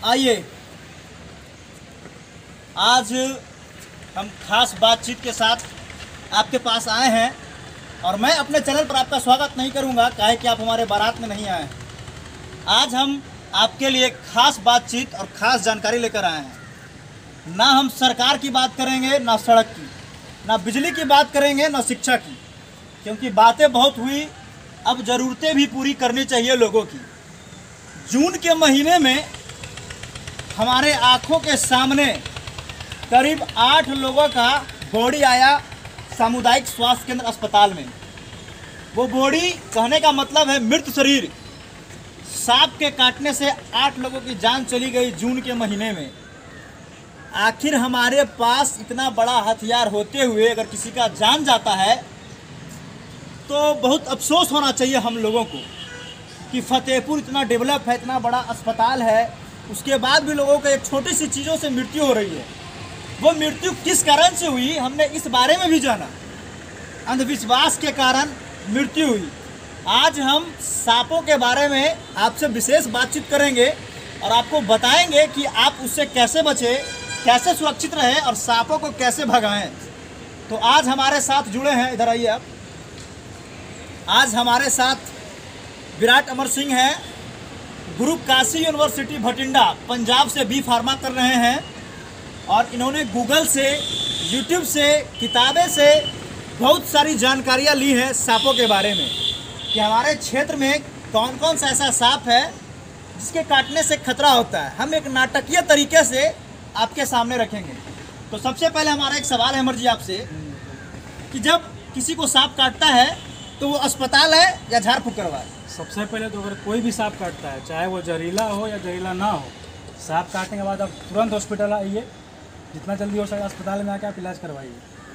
आइए आज हम खास बातचीत के साथ आपके पास आए हैं और मैं अपने चैनल पर आपका स्वागत नहीं करूंगा काहे कि आप हमारे बारात में नहीं आए हैं। आज हम आपके लिए खास बातचीत और खास जानकारी लेकर आए हैं। ना हम सरकार की बात करेंगे, ना सड़क की, ना बिजली की बात करेंगे, ना शिक्षा की, क्योंकि बातें बहुत हुई, अब ज़रूरतें भी पूरी करनी चाहिए लोगों की। जून के महीने में हमारे आँखों के सामने करीब 8 लोगों का बॉडी आया सामुदायिक स्वास्थ्य केंद्र अस्पताल में। वो बॉडी कहने का मतलब है मृत शरीर। सांप के काटने से 8 लोगों की जान चली गई जून के महीने में। आखिर हमारे पास इतना बड़ा हथियार होते हुए अगर किसी का जान जाता है तो बहुत अफसोस होना चाहिए हम लोगों को कि फतेहपुर इतना डेवलप है, इतना बड़ा अस्पताल है, उसके बाद भी लोगों को एक छोटी सी चीज़ों से मृत्यु हो रही है। वो मृत्यु किस कारण से हुई हमने इस बारे में भी जाना। अंधविश्वास के कारण मृत्यु हुई। आज हम सांपों के बारे में आपसे विशेष बातचीत करेंगे और आपको बताएंगे कि आप उससे कैसे बचें, कैसे सुरक्षित रहें और सांपों को कैसे भगाएं। तो आज हमारे साथ जुड़े हैं, इधर आइए आप। आज हमारे साथ विराट अमर सिंह हैं, गुरु काशी यूनिवर्सिटी भटिंडा पंजाब से बी फार्मा कर रहे हैं और इन्होंने गूगल से, यूट्यूब से, किताबें से बहुत सारी जानकारियाँ ली हैं सांपों के बारे में कि हमारे क्षेत्र में कौन कौन सा ऐसा सांप है जिसके काटने से खतरा होता है। हम एक नाटकीय तरीके से आपके सामने रखेंगे। तो सबसे पहले हमारा एक सवाल है अमर जी आपसे कि जब किसी को सांप काटता है तो वो अस्पताल है या झाड़ फूक करवाए? सबसे पहले तो अगर कोई भी सांप काटता है, चाहे वो जहरीला हो या जहरीला ना हो, सांप काटने के बाद आप तुरंत हॉस्पिटल आइए, जितना जल्दी हो सके अस्पताल में आके आप इलाज करवाइए।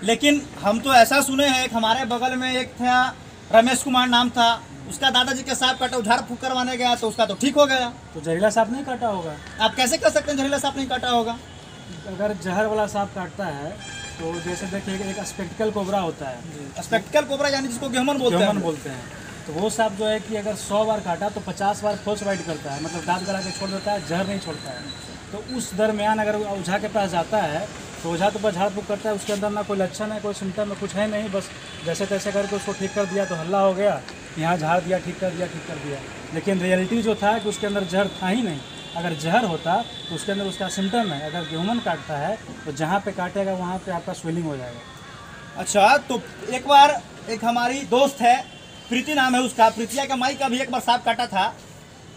लेकिन हम तो ऐसा सुने हैं, एक हमारे बगल में एक था, रमेश कुमार नाम था, उसका दादाजी के सांप काटा, झाड़ फूक करवाने गया तो उसका तो ठीक हो गया। तो जहरीला सांप नहीं काटा होगा। आप कैसे कर सकते हैं जहरीला सांप नहीं काटा होगा? अगर जहर वाला सांप काटता है तो जैसे देखिए एक स्पेक्टिकल कोबरा होता है। स्पेक्टिकल कोबरा यानी जिसको गेहूमन बोलते हैं। तो वो सांप जो है कि अगर 100 बार काटा तो 50 बार फोर्स बाइट करता है, मतलब दांत गला के छोड़ देता है, जहर नहीं छोड़ता है। तो उस दरमियान अगर ओझा के पास जाता है तो ओझा तो बस झाड़ फूक करता है, उसके अंदर ना कोई लक्षण है, कोई सिम्टम है, कुछ है नहीं, बस जैसे तैसे करके उसको ठीक कर दिया तो हल्ला हो गया, यहाँ झाड़ दिया, ठीक कर दिया। लेकिन रियलिटी जो था कि उसके अंदर जहर था ही नहीं। अगर जहर होता तो उसके अंदर उसका सिम्टम है। अगर गेहूमन काटता है तो जहाँ पे काटेगा वहाँ पे आपका स्वेलिंग हो जाएगा। अच्छा, तो एक बार एक हमारी दोस्त है, प्रीति नाम है उसका, प्रीतिया का माई का भी एक बार सांप काटा था,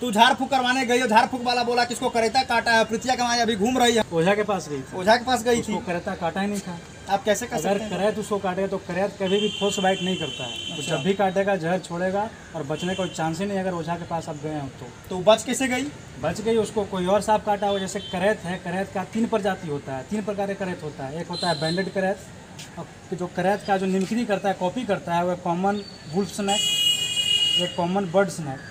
तो झाड़ फूक करवाने गई और झाड़ फूक वाला बोला किसको करेता काटा है। प्रीतिया का माई अभी घूम रही है, ओझा के पास गई थी। ओझा के पास गई थी, करेता काटा ही नहीं था। आप कैसे कर सकते हैं? अगर करैत उसको काटेगा तो करैत कभी भी फोर्स बाइट नहीं करता है। तो जब भी काटेगा जहर छोड़ेगा और बचने का कोई चांस ही नहीं। अगर ओझा के पास आप गए हो तो बच कैसे गई? बच गई। उसको कोई और सांप काटा हो, जैसे करैत है, करैत का 3 प्रजाति होता है, 3 प्रकार के करैत होता है। एक होता है बैंडेड करैत, और जो करैत का जो निमकनी करता है, कॉपी करता है, वह कॉमन वुल्फ स्नैक, एक कॉमन बर्ड स्नैक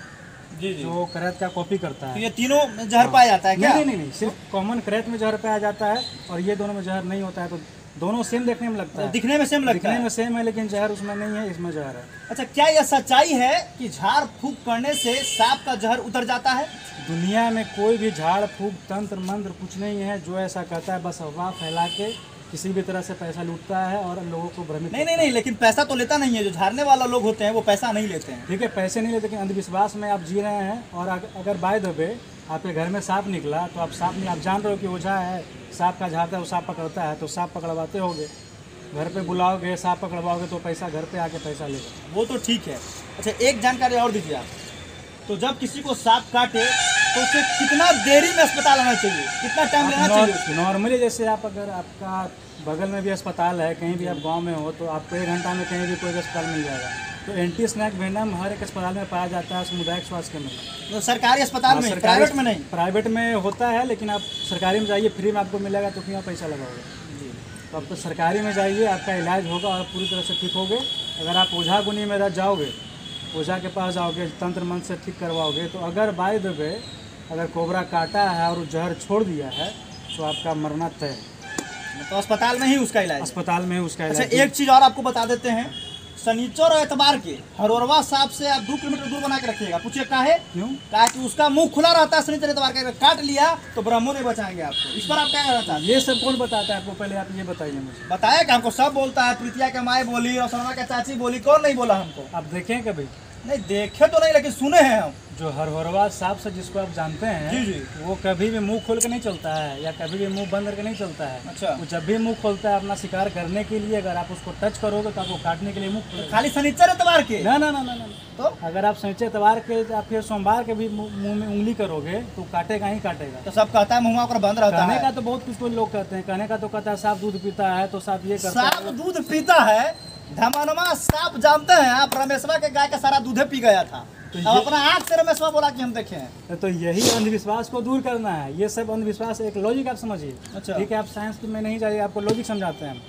जी, जो करैत का कॉपी करता है। तो ये तीनों में जहर पाया जाता है क्या? नहीं, सिर्फ कॉमन करैत में जहर पाया जाता है और ये दोनों में जहर नहीं होता है। तो दोनों सेम देखने में लगता है, दिखने में सेम लगता है, दिखने में सेम है, लेकिन जहर उसमें नहीं है, इसमें जहर है। अच्छा, क्या यह सच्चाई है कि झाड़ फूक करने से सांप का जहर उतर जाता है? दुनिया में कोई भी झाड़ फूक तंत्र मंत्र कुछ नहीं है। जो ऐसा कहता है बस अफवाह फैला के किसी भी तरह से पैसा लूटता है और लोगों को भ्रमित। नहीं, लेकिन पैसा तो लेता नहीं है। जो झाड़ने वाला लोग होते हैं वो पैसा नहीं लेते हैं। ठीक है, पैसे नहीं लेते, लेकिन अंधविश्वास में आप जी रहे हैं। और अगर बाय द वे आपके घर में सांप निकला तो आप सांप नहीं, आप जान रहे हो कि ओझा है, सांप का झाड़ता है, वो सांप पकड़ता है, तो सांप पकड़वाते होगे, घर पे बुलाओगे, सांप पकड़वाओगे तो पैसा घर पे आके पैसा लेगा। वो तो ठीक है। अच्छा, एक जानकारी और दीजिए आप। तो जब किसी को सांप काटे तो उसे कितना देरी में अस्पताल आना चाहिए, कितना टाइम लेना चाहिए? नॉर्मली जैसे आप अगर आपका बगल में भी अस्पताल है, कहीं भी आप गांव में हो, तो आपको 1 घंटा में कहीं भी कोई अस्पताल मिल जाएगा। तो एंटी स्नैक वेनम हर एक अस्पताल में पाया जाता है, सामुदायिक स्वास्थ्य केंद्र में। तो सरकारी अस्पताल में, प्राइवेट में नहीं? प्राइवेट में होता है, लेकिन आप सरकारी में जाइए, फ्री में आपको मिलेगा, तो क्यों पैसा लगाओगे जी। तो आप तो सरकारी में जाइए, आपका इलाज होगा और पूरी तरह से ठीक होगे। अगर आप ओझा गुनी में जाओगे, ओझा के पास जाओगे, तंत्र मंत्र से ठीक करवाओगे, तो अगर बाय द वे अगर कोबरा काटा है और जहर छोड़ दिया है तो आपका मरना तय। तो अस्पताल में ही उसका इलाज? अस्पताल में ही उसका इलाज। अच्छा, एक चीज़ और आपको बता देते हैं, शनिचर और एतबार के हरोरवा सांप से आप 2 किलोमीटर दूर बना के रखिएगा। पूछिए काहे? क्यों? कहा कि उसका मुंह खुला रहता है शनिचर एतबार का, काट लिया तो ब्रह्मो नहीं बचाएंगे आपको। इस पर आप क्या कहना चाहते हैं? ये सब कौन बताता है आपको? पहले आप ये बताइए मुझे। बताया कि हमको सब बोलता है, प्रीतिया के माए बोली और सलमा के चाची बोली, कौन नहीं बोला हमको? आप देखें कभी? नहीं देखे तो नहीं, लेकिन सुने हैं हम। जो हरहरवा सांप से जिसको आप जानते हैं, जी जी। वो कभी भी मुंह खोल के नहीं चलता है या कभी भी मुंह बंद करके नहीं चलता है। अच्छा। वो जब भी मुंह खोलता है अपना शिकार करने के लिए, अगर आप उसको टच करोगे तो आपको काटने के लिए मुंह खोलेगा। खाली शनिचर एतबार के? ना ना ना ना ना। तो अगर आप शनिचर इतवार के या फिर सोमवार के भी मुंह में उंगली करोगे तो काटेगा ही काटेगा। तो सब कहता है मुंह पर बंद रहता कहने है। का तो बहुत कुछ कोई लोग कहते हैं, कहने का तो कहता है सांप दूध पीता है तो सांप ये करता सांप है। दूध पीता है? धमनमा सांप जानते हैं आप? रमेशवा के गाय का सारा दूधे पी गया था। तो अब ये- अपना आँख से रमेशवा बोला कि हम देखे हैं। तो यही अंधविश्वास को दूर करना है। ये सब अंधविश्वास एक लॉजिक आप समझिए। अच्छा। ठीक है, आप साइंस में नहीं जाइए, आपको लॉजिक समझाते हैं।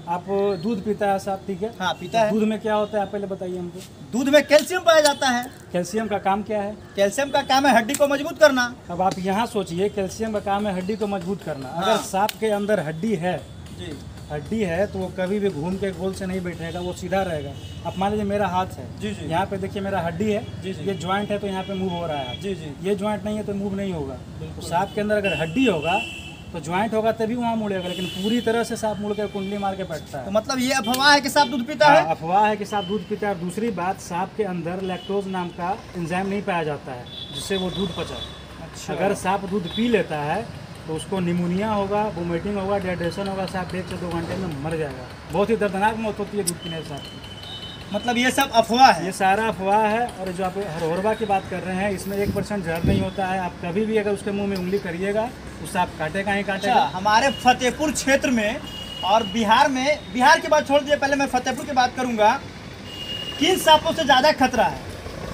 आप दूध पीता है सांप, ठीक है? हाँ पीता है। दूध में क्या होता है आप पहले बताइए हमको। दूध में कैल्शियम पाया जाता है। कैल्शियम का काम क्या है? कैल्शियम का काम है हड्डी को मजबूत करना। अब आप यहाँ सोचिए, कैल्शियम का काम है हड्डी को मजबूत करना। हाँ। अगर सांप के अंदर हड्डी है, जी हड्डी है तो वो कभी भी घूम के गोल से नहीं बैठेगा, वो सीधा रहेगा। आप मान लीजिए मेरा हाथ है, जी जी। यहाँ पे देखिए मेरा हड्डी है, जी जी। ये ज्वाइंट है तो यहाँ पे मूव हो रहा है। जी जी। ये ज्वाइंट नहीं है तो मूव नहीं होगा। बिल्कुल। तो सांप के अंदर अगर हड्डी होगा तो ज्वाइंट होगा तभी वहाँ मुड़ेगा, लेकिन पूरी तरह से सांप मुड़ के कुंडली मार के बैठता तो है। मतलब ये अफवाह है कि सांप दूध पीता है? हाँ, अफवाह है कि सांप दूध पीता है। और दूसरी बात, सांप के अंदर लैक्टोज नाम का एंजाइम नहीं पाया जाता है जिससे वो दूध पचा। अच्छा। अगर सांप दूध पी लेता है तो उसको निमोनिया होगा, वोमिटिंग होगा, डिहाइड्रेशन होगा, सांप 1 से 2 घंटे में मर जाएगा। बहुत ही दर्दनाक मौत होती है दूध पीने से सांप की। मतलब ये सब अफवाह है? ये सारा अफवाह है। और जो आप हरहरवा की बात कर रहे हैं, इसमें 1% जहर नहीं होता है। आप कभी भी अगर उसके मुंह में उंगली करिएगा तो सांप काटेगा ही अच्छा, काटेगा। हमारे फतेहपुर क्षेत्र में और बिहार में, बिहार की बात छोड़ दिए, पहले मैं फतेहपुर की बात करूंगा। किन सांपों से ज्यादा खतरा है?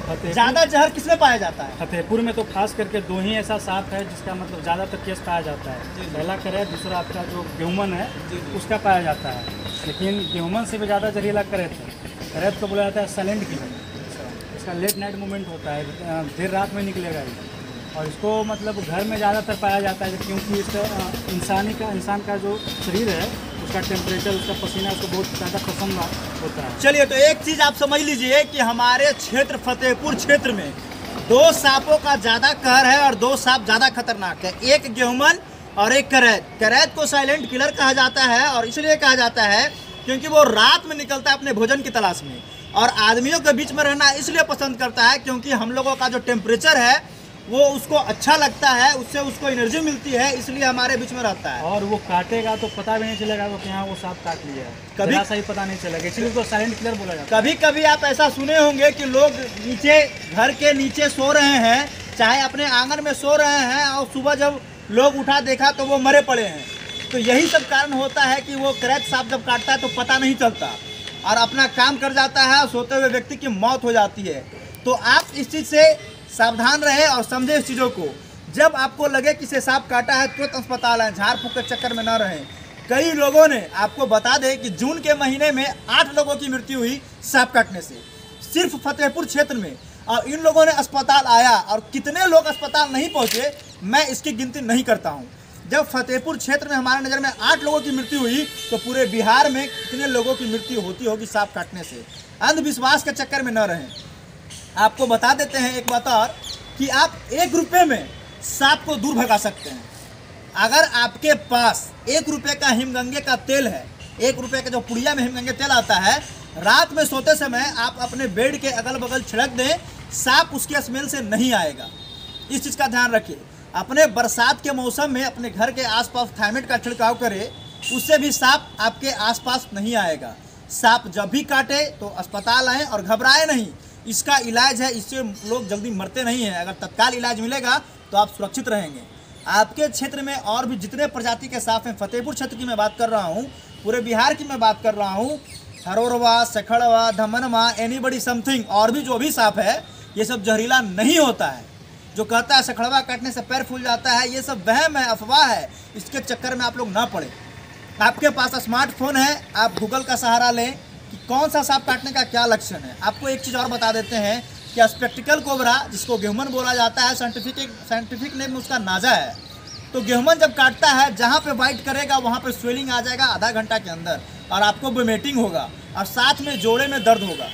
फतेहपुर ज्यादा जहर किसमें पाया जाता है? फतेहपुर में तो खास करके 2 ही ऐसा सांप है जिसका मतलब ज़्यादातर केस पाया जाता है। जी, जी। पहला करेत, दूसरा आपका जो गेहूमन है जी, जी। उसका पाया जाता है। लेकिन गेहूमन से भी ज़्यादा जहरीला करेत है। करेत को बोला जाता है साइलेंट किलर। इसका लेट नाइट मूवमेंट होता है, देर रात में निकलेगा ये। और इसको मतलब घर में ज़्यादातर पाया जाता है क्योंकि इसका इंसान का जो शरीर है उसका टेम्परेचर, उसका पसीना उसको बहुत ज़्यादा पसंद होता है। चलिए, तो एक चीज आप समझ लीजिए कि हमारे क्षेत्र फतेहपुर क्षेत्र में 2 सांपों का ज्यादा कहर है और 2 सांप ज्यादा खतरनाक है। एक गेहूमन और एक करैत। करैत को साइलेंट किलर कहा जाता है और इसलिए कहा जाता है क्योंकि वो रात में निकलता है अपने भोजन की तलाश में, और आदमियों के बीच में रहना इसलिए पसंद करता है क्योंकि हम लोगों का जो टेम्परेचर है वो उसको अच्छा लगता है, उससे उसको एनर्जी मिलती है, इसलिए हमारे बीच में रहता है। और वो काटेगा तो पता भी नहीं चलेगा वो कि हाँ वो सांप काट लिया है, कभी- जरा सा ही पता नहीं चलेगा, इसलिए उसको साइलेंट किलर बोला जाता है। कभी कभी आप ऐसा सुने होंगे कि लोग नीचे, घर के नीचे सो रहे हैं, चाहे अपने आंगन में सो रहे हैं, और सुबह जब लोग उठा देखा तो वो मरे पड़े हैं। तो यही सब कारण होता है कि वो करैत सांप जब काटता है तो पता नहीं चलता और अपना काम कर जाता है, सोते हुए व्यक्ति की मौत हो जाती है। तो आप इस चीज़ से सावधान रहें और समझें इस चीज़ों को। जब आपको लगे कि इसे सांप काटा है तुरंत अस्पताल आएं, झाड़ फूक के चक्कर में न रहें। कई लोगों ने, आपको बता दें कि जून के महीने में 8 लोगों की मृत्यु हुई सांप काटने से, सिर्फ फतेहपुर क्षेत्र में। और इन लोगों ने अस्पताल आया, और कितने लोग अस्पताल नहीं पहुंचे मैं इसकी गिनती नहीं करता हूं। जब फतेहपुर क्षेत्र में हमारे नज़र में 8 लोगों की मृत्यु हुई तो पूरे बिहार में कितने लोगों की मृत्यु होती होगी सांप काटने से। अंधविश्वास के चक्कर में न रहें। आपको बता देते हैं एक बात और, कि आप 1 रुपये में सांप को दूर भगा सकते हैं। अगर आपके पास 1 रुपये का हिमगंगे का तेल है, 1 रुपये का जो पुड़िया में हिमगंगे तेल आता है, रात में सोते समय आप अपने बेड के अगल बगल छिड़क दें, सांप उसके स्मेल से नहीं आएगा। इस चीज़ का ध्यान रखिए। अपने बरसात के मौसम में अपने घर के आसपास थायमेट का छिड़काव करें, उससे भी सांप आपके आसपास नहीं आएगा। सांप जब भी काटे तो अस्पताल आएँ और घबराएं नहीं। इसका इलाज है, इससे लोग जल्दी मरते नहीं हैं। अगर तत्काल इलाज मिलेगा तो आप सुरक्षित रहेंगे। आपके क्षेत्र में और भी जितने प्रजाति के सांप हैं, फतेहपुर क्षेत्र की मैं बात कर रहा हूँ, पूरे बिहार की मैं बात कर रहा हूँ, हरोरवा, सखड़वा, धमनमा, एनीबडी समथिंग, और भी जो भी सांप है, ये सब जहरीला नहीं होता है। जो कहता है सखड़वा काटने से पैर फूल जाता है, ये सब वहम है, अफवाह है। इसके चक्कर में आप लोग ना पड़े। आपके पास स्मार्टफोन है, आप गूगल का सहारा लें कि कौन सा सांप काटने का क्या लक्षण है। आपको एक चीज़ और बता देते हैं कि स्पेक्टिकल कोबरा, जिसको गेहूमन बोला जाता है, साइंटिफिक नेम उसका नाजा है। तो गेहूमन जब काटता है, जहाँ पे बाइट करेगा वहाँ पे स्वेलिंग आ जाएगा आधा घंटा के अंदर, और आपको वोमिटिंग होगा और साथ में जोड़े में दर्द होगा।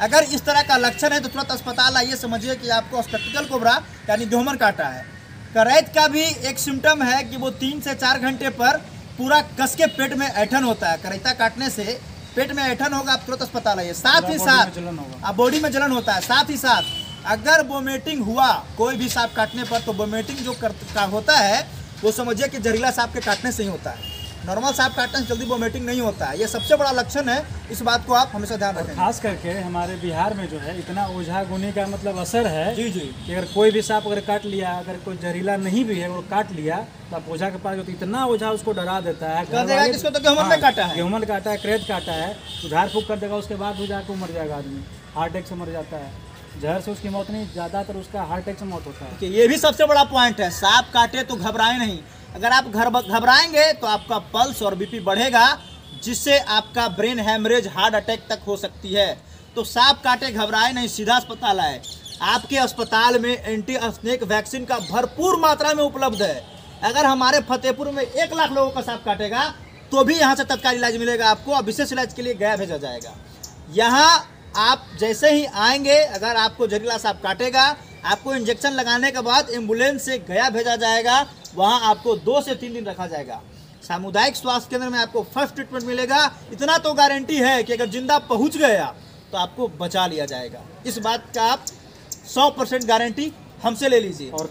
अगर इस तरह का लक्षण है तो तुरंत अस्पताल आइए, समझिए कि आपको स्पेक्टिकल कोबरा यानी दोहमन काटा है। करैत का भी एक सिम्टम है कि वो 3 से 4 घंटे पर पूरा कस के पेट में ऐठन होता है। करैता काटने से पेट में ऐठन होगा, आप तुरंत अस्पताल आइए। साथ ही साथ आप बॉडी में जलन होता है। साथ ही साथ अगर वोमिटिंग हुआ कोई भी सांप काटने पर तो वोमिटिंग जो होता है वो समझिए कि जहरीला सांप के काटने से ही होता है। नॉर्मल सांप काटने से जल्दी वोमिटिंग नहीं होता है। ये सबसे बड़ा लक्षण है, इस बात को आप हमेशा ध्यान रखें। खास करके हमारे बिहार में जो है इतना ओझा गुनी का मतलब असर है जी जी कि अगर कोई भी सांप अगर काट लिया, अगर कोई जहरीला नहीं भी है वो काट लिया तो आप ओझा के पास जो तो इतना ओझा उसको डरा देता है। किसको तो गेहूं में काटा है, गेहूं काटा है, क्रेत काटा है, तो झाड़ फूक कर देगा, उसके बाद हो जाकर मर जाएगा आदमी, हार्ट अटैक से मर जाता है। जहर से उसकी मौत नहीं, ज़्यादातर उसका हार्ट अटैक से मौत होता है। ये भी सबसे बड़ा पॉइंट है, सांप काटे तो घबराएं नहीं। अगर आप घबराएंगे तो आपका पल्स और बीपी बढ़ेगा, जिससे आपका ब्रेन हैमरेज, हार्ट अटैक तक हो सकती है। तो सांप काटे घबराएं नहीं, सीधा अस्पताल आए। आपके अस्पताल में एंटी स्नेक वैक्सीन का भरपूर मात्रा में उपलब्ध है। अगर हमारे फतेहपुर में 1 लाख लोगों का सांप काटेगा तो भी यहाँ से तत्काल इलाज मिलेगा आपको, और विशेष इलाज के लिए गया भेजा जाएगा। यहाँ आप जैसे ही आएंगे, अगर आपको जहरीला सांप काटेगा, आपको इंजेक्शन लगाने के बाद एम्बुलेंस से गया भेजा जाएगा। वहाँ आपको 2 से 3 दिन रखा जाएगा। सामुदायिक स्वास्थ्य केंद्र में आपको फर्स्ट ट्रीटमेंट मिलेगा। इतना तो गारंटी है कि अगर जिंदा पहुँच गया तो आपको बचा लिया जाएगा। इस बात का आप 100% गारंटी हमसे ले लीजिए। और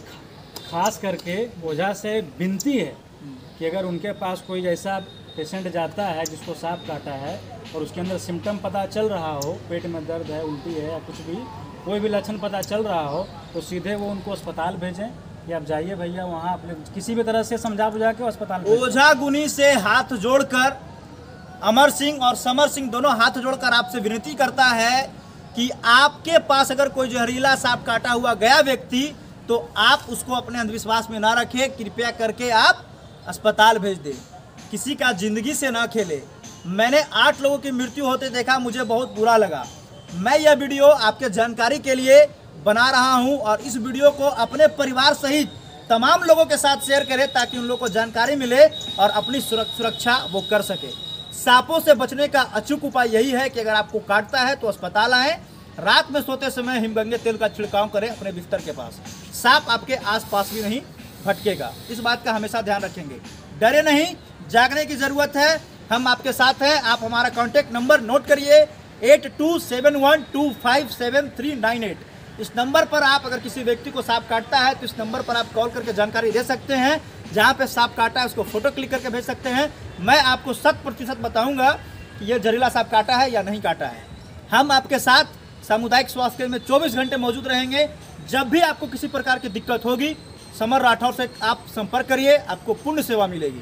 खास करके ओझा से विनती है कि अगर उनके पास कोई ऐसा पेशेंट जाता है जिसको सांप काटा है और उसके अंदर सिम्टम पता चल रहा हो, पेट में दर्द है, उल्टी है या कुछ भी, कोई भी लक्षण पता चल रहा हो, तो सीधे वो उनको अस्पताल भेजें कि आप जाइए भैया, वहाँ अपने किसी भी तरह से समझा बुझा के अस्पताल भेजें। ओझा गुनी से हाथ जोड़कर अमर सिंह और समर सिंह दोनों हाथ जोड़कर आपसे विनती करता है कि आपके पास अगर कोई जहरीला सांप काटा हुआ गया व्यक्ति तो आप उसको अपने अंधविश्वास में ना रखें। कृपया करके आप अस्पताल भेज दें, किसी का जिंदगी से ना खेले। मैंने 8 लोगों की मृत्यु होते देखा, मुझे बहुत बुरा लगा। मैं यह वीडियो आपके जानकारी के लिए बना रहा हूं और इस वीडियो को अपने परिवार सहित तमाम लोगों के साथ शेयर करें ताकि उन लोगों को जानकारी मिले और अपनी सुरक्षा वो कर सके। सांपों से बचने का अचूक उपाय यही है कि अगर आपको काटता है तो अस्पताल आएँ। रात में सोते समय हिमगंगे तेल का छिड़काव करें अपने बिस्तर के पास। सांप आपके आसपास भी नहीं भटकेगा, इस बात का हमेशा ध्यान रखेंगे। डरे नहीं, जागने की ज़रूरत है। हम आपके साथ हैं। आप हमारा कॉन्टैक्ट नंबर नोट करिए 8271257398। इस नंबर पर आप अगर किसी व्यक्ति को सांप काटता है तो इस नंबर पर आप कॉल करके जानकारी दे सकते हैं। जहाँ पे सांप काटा है उसको फोटो क्लिक करके भेज सकते हैं। मैं आपको 100% बताऊंगा कि ये जहरीला सांप काटा है या नहीं काटा है। हम आपके साथ सामुदायिक स्वास्थ्य केंद्र में 24 घंटे मौजूद रहेंगे। जब भी आपको किसी प्रकार की दिक्कत होगी, समर राठौर से आप संपर्क करिए, आपको पूर्ण सेवा मिलेगी।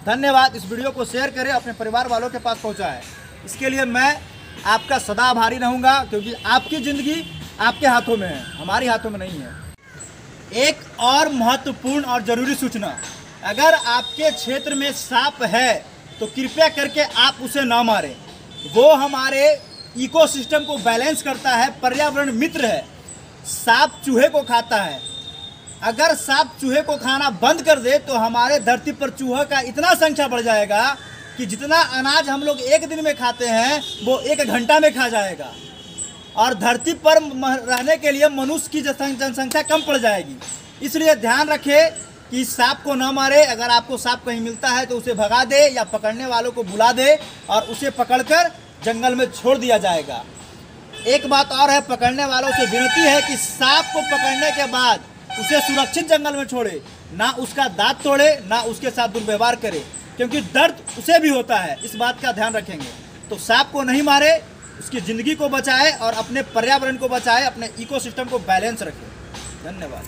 धन्यवाद। इस वीडियो को शेयर करें, अपने परिवार वालों के पास पहुंचाएं। इसके लिए मैं आपका सदा आभारी रहूंगा, क्योंकि आपकी ज़िंदगी आपके हाथों में है, हमारी हाथों में नहीं है। एक और महत्वपूर्ण और ज़रूरी सूचना, अगर आपके क्षेत्र में सांप है तो कृपया करके आप उसे ना मारें। वो हमारे इकोसिस्टम को बैलेंस करता है, पर्यावरण मित्र है। सांप चूहे को खाता है। अगर सांप चूहे को खाना बंद कर दे तो हमारे धरती पर चूहे का इतना संख्या बढ़ जाएगा कि जितना अनाज हम लोग एक दिन में खाते हैं वो 1 घंटा में खा जाएगा, और धरती पर रहने के लिए मनुष्य की जनसंख्या कम पड़ जाएगी। इसलिए ध्यान रखें कि सांप को न मारे। अगर आपको सांप कहीं मिलता है तो उसे भगा दे या पकड़ने वालों को बुला दे और उसे पकड़कर जंगल में छोड़ दिया जाएगा। एक बात और है, पकड़ने वालों से विनती है कि सांप को पकड़ने के बाद उसे सुरक्षित जंगल में छोड़े, ना उसका दांत तोड़े, ना उसके साथ दुर्व्यवहार करे, क्योंकि दर्द उसे भी होता है। इस बात का ध्यान रखेंगे। तो सांप को नहीं मारे, उसकी ज़िंदगी को बचाए और अपने पर्यावरण को बचाए, अपने इकोसिस्टम को बैलेंस रखें। धन्यवाद।